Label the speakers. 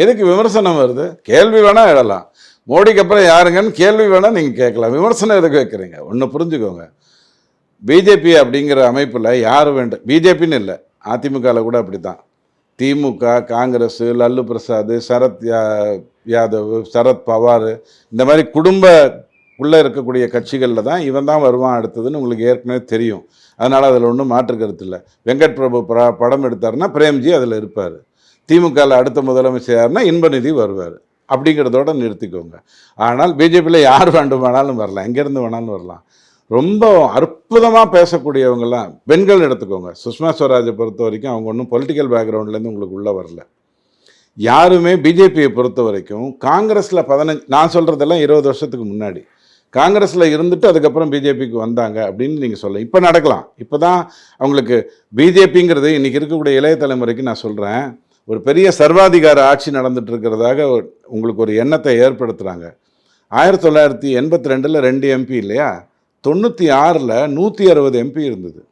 Speaker 1: எதுக்கு விமர்சனம் வருது? கேள்வி வேணால் எழலாம். மோடிக்கு அப்புறம் யாருங்கன்னு கேள்வி வேணால் நீங்கள் கேட்கலாம். விமர்சனம் எதுக்கு வைக்கிறீங்க? ஒன்று புரிஞ்சுக்கோங்க. பிஜேபி அப்படிங்கிற அமைப்பில் யார் வேண்டும், பிஜேபின்னு இல்லை, அதிமுகவில் கூட அப்படி தான். திமுக, காங்கிரஸ், லல்லு பிரசாத், சரத் யாதவ், சரத் பவார், இந்த மாதிரி குடும்பக்குள்ளே இருக்கக்கூடிய கட்சிகளில் தான் இவன் தான் வருவான் அடுத்ததுன்னு உங்களுக்கு ஏற்கனவே தெரியும். அதனால் அதில் ஒன்றும் மாற்று கருத்து இல்லை. வெங்கட் பிரபு படம் எடுத்தாருன்னா பிரேம்ஜி அதில் இருப்பார். திமுகவில் அடுத்த முதலமைச்சர் யாருன்னா இன்பநிதி வருவார். அப்படிங்கிறதோட நிறுத்திக்கோங்க. ஆனால் பிஜேபியில் யார் வேண்டுமானாலும் வரலாம், எங்கேருந்து வேணாலும் வரலாம். ரொம்ப அற்புதமாக பேசக்கூடியவங்கெல்லாம் பெண்கள் எடுத்துக்கோங்க. சுஷ்மா ஸ்வராஜை பொறுத்த வரைக்கும் அவங்க ஒன்றும் பொலிட்டிக்கல் பேக்ரவுண்ட்லேருந்து உங்களுக்கு உள்ளே வரல. யாருமே பிஜேபியை பொறுத்த வரைக்கும் காங்கிரஸில் 15, நான் சொல்கிறதெல்லாம் 20 வருஷத்துக்கு முன்னாடி காங்கிரஸில் இருந்துட்டு அதுக்கப்புறம் பிஜேபிக்கு வந்தாங்க அப்படின்னு நீங்கள் சொல்ல இப்போ நடக்கலாம். இப்போ தான் அவங்களுக்கு பிஜேபிங்கிறது இன்றைக்கி இருக்கக்கூடிய இளைய தலைமுறைக்கு நான் சொல்கிறேன், ஒரு பெரிய சர்வாதிகார ஆட்சி நடந்துட்டு இருக்கிறதாக உங்களுக்கு ஒரு எண்ணத்தை ஏற்படுத்துகிறாங்க. 1982 2 எம்பி இல்லையா, 96 160 எம்பி இருந்தது.